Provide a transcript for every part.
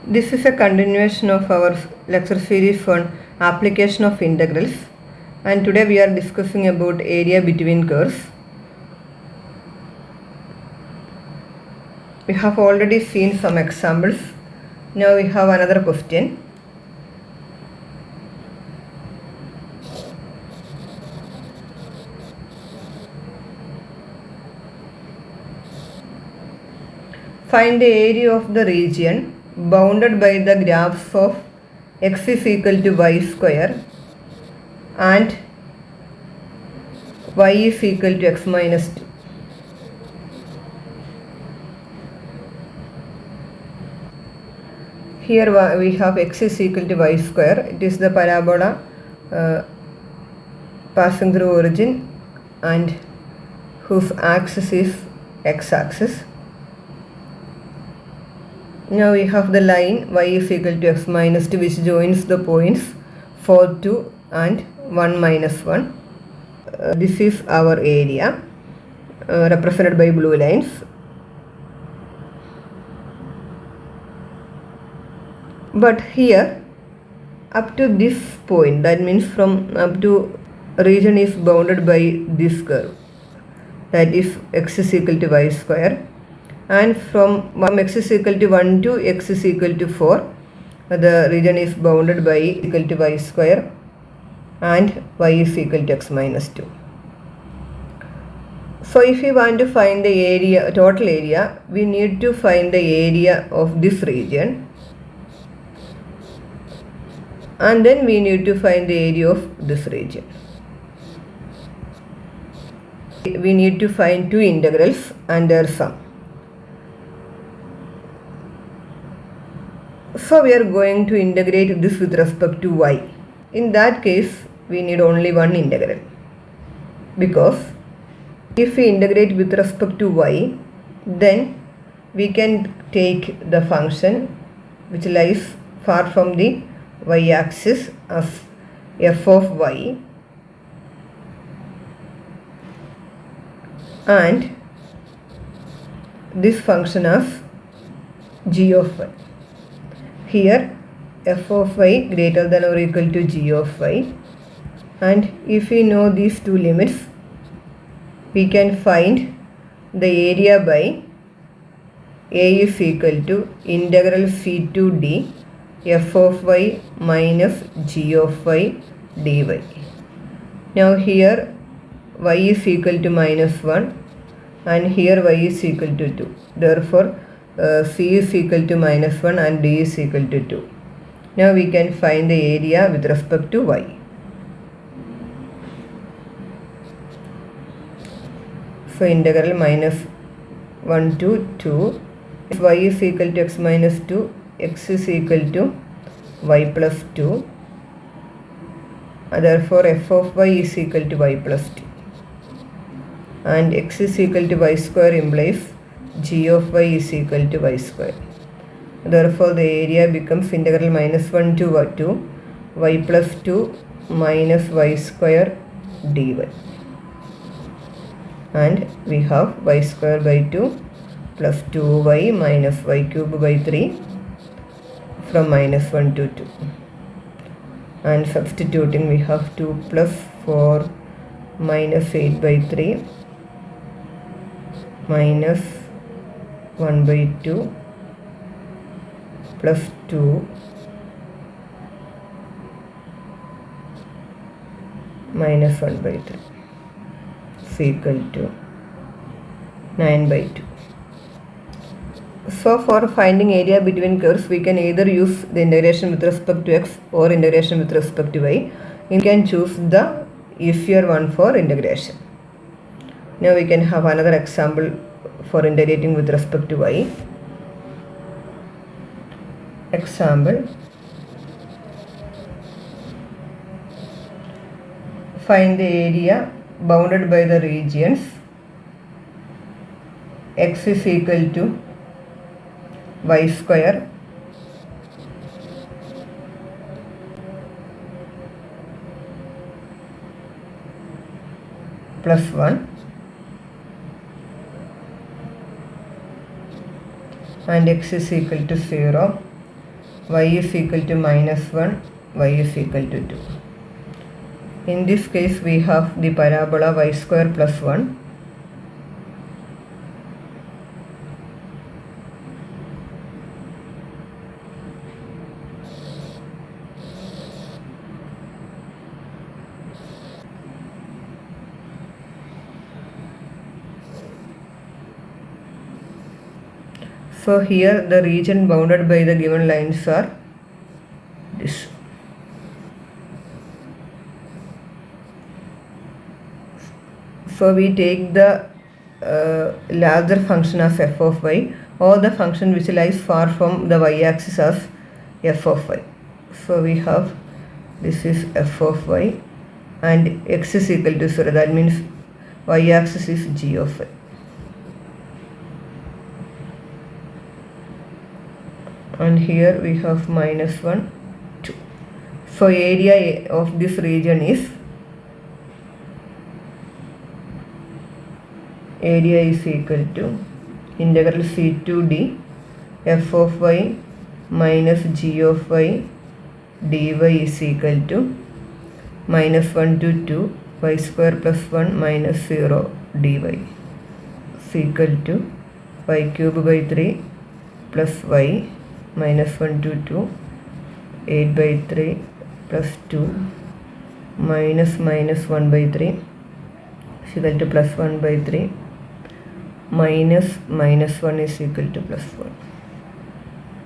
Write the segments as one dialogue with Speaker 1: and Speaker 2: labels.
Speaker 1: This is a continuation of our lecture series on application of integrals, and today we are discussing about area between curves. We have already seen some examples. Now we have another question. Find the area of the region bounded by the graphs of x is equal to y square and y is equal to x minus 2. Here we have x is equal to y square. It is the parabola passing through origin and whose axis is x-axis. Now we have the line y is equal to x minus 2 which joins the points 4, 2 and 1 minus 1. This is our area represented by blue lines. But here up to this point, that means from up to region is bounded by this curve, that is x is equal to y square, and from x is equal to 1 to x is equal to 4 the region is bounded by equal to y square and y is equal to x minus 2. So if we want to find the area, total area, we need to find the area of this region, and then we need to find the area of this region. We need to find two integrals and their sum. So we are going to integrate this with respect to y. In that case, we need only one integral, because if we integrate with respect to y, then we can take the function which lies far from the y-axis as f of y and this function as g of y. Here f of y greater than or equal to g of y, and if we know these two limits, we can find the area by a is equal to integral c to d f of y minus g of y dy. Now here y is equal to minus 1 and here y is equal to 2. Therefore c is equal to minus 1 and d is equal to 2. Now we can find the area with respect to y. So integral minus 1 to 2, if y is equal to x minus 2, x is equal to y plus 2, therefore f of y is equal to y plus 2, and x is equal to y square implies g of y is equal to y square. Therefore the area becomes integral minus 1 to 2 y plus 2 minus y square dy, and we have y square by 2 plus 2y minus y cube by 3 from minus 1 to 2, and substituting we have 2 plus 4 minus 8 by 3 minus 1 by 2 plus 2 minus 1 by 3 is equal to 9 by 2. So for finding area between curves, we can either use the integration with respect to x or integration with respect to y. You can choose the easier one for integration. Now we can have another example for integrating with respect to y. Example: find the area bounded by the regions x is equal to y square plus 1 and x is equal to 0 y is equal to minus 1, y is equal to 2. In this case, we have the parabola y square plus 1. So here the region bounded by the given lines are this. So we take the larger function as f of y, or the function which lies far from the y-axis as f of y. So we have this is f of y and x is equal to 0. That means y-axis is g of y. And here we have minus 1, 2. So area of this region is equal to integral c to d f of y minus g of y dy is equal to minus 1 to 2 y square plus 1 minus 0 dy is equal to y cube by 3 plus y minus 1 to 2 8 by 3 plus 2 minus 1 by 3 is equal to plus 1 by 3 minus 1 is equal to plus 1.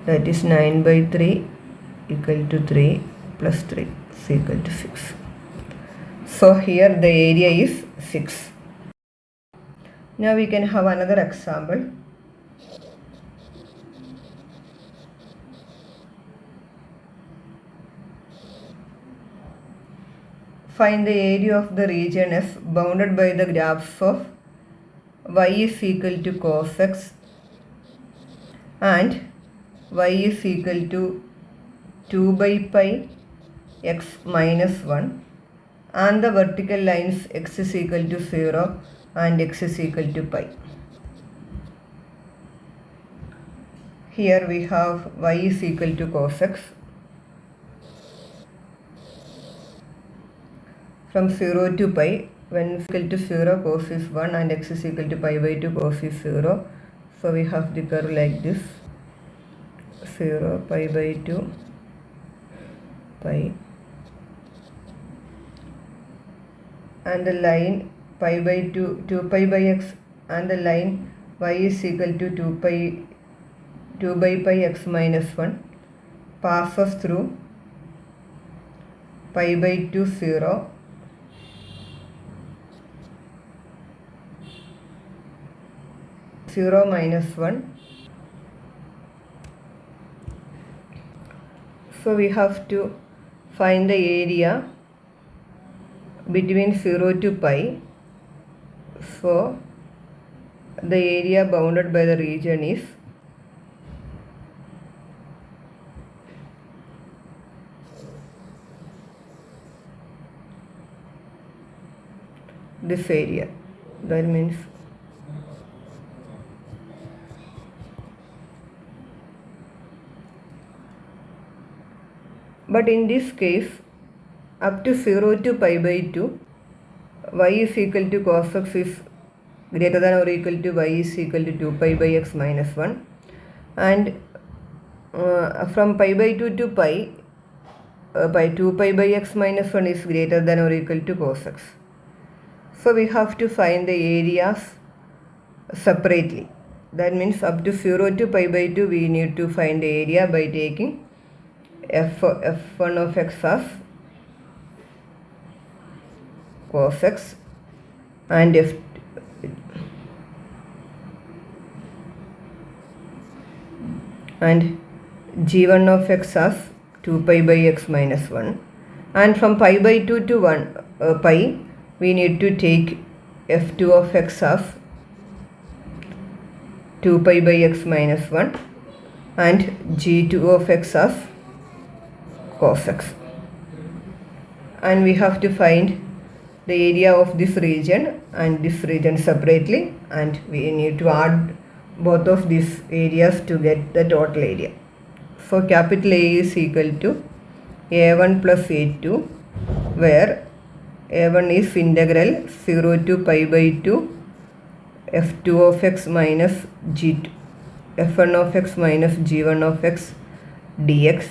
Speaker 1: That is 9 by 3 equal to 3 plus 3 is equal to 6. So here the area is 6. Now we can have another example. Find the area of the region F bounded by the graphs of y is equal to cos x and y is equal to 2 by pi x minus 1 and the vertical lines x is equal to 0 and x is equal to pi. Here we have y is equal to cos x. From 0 to pi, when x is equal to 0, cos is 1 and x is equal to pi by 2, cos is 0. So we have the curve like this, 0, pi by 2, pi. And the line pi by 2, 2 pi by x, and the line y is equal to 2 by pi x minus 1 passes through pi by 2, 0, minus 1. So we have to find the area between 0 to pi. So the area bounded by the region is this area. That means but in this case, up to 0 to pi by 2, y is equal to cos x is greater than or equal to y is equal to 2 pi by x minus 1. And from pi by 2 to pi, 2 pi by x minus 1 is greater than or equal to cos x. So we have to find the areas separately. That means up to 0 to pi by 2, we need to find the area by taking f1 of x as cos x and g1 of x as 2 pi by x minus 1, and from pi by 2 to 1 pi we need to take f2 of x as 2 pi by x minus 1 and g2 of x as cos x, and we have to find the area of this region and this region separately, and we need to add both of these areas to get the total area. So capital A is equal to a1 plus a2, where a1 is integral 0 to pi by 2 f2 of x minus g2, f1 of x minus g1 of x dx,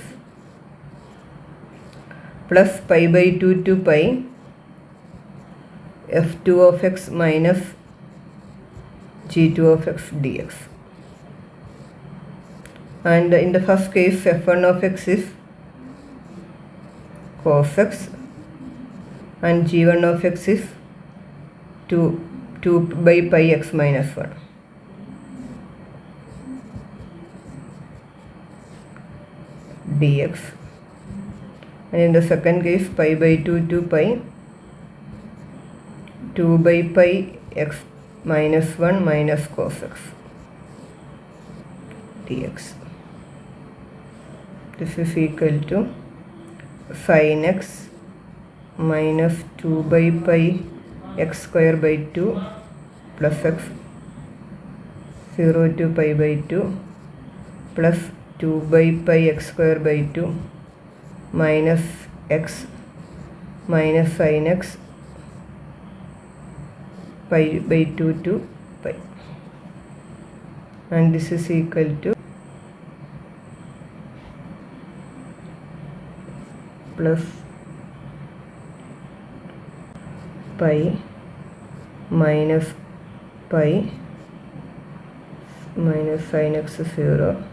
Speaker 1: plus pi by 2 to pi f2 of x minus g2 of x dx. And in the first case, f1 of x is cos x and g1 of x is 2 by pi x minus 1 dx. And in the second case, pi by 2 to pi 2 by pi x minus 1 minus cos x dx. This is equal to sin x minus 2 by pi x square by 2 plus x 0 to pi by 2 plus 2 by pi x square by 2 minus x minus sin x pi by 2 to pi, and this is equal to plus pi minus pi minus sin x 0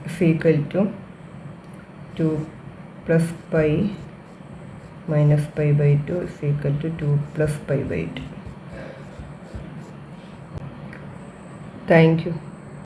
Speaker 1: is equal to 2 plus pi minus pi by 2 is equal to 2 plus pi by 2. Thank you.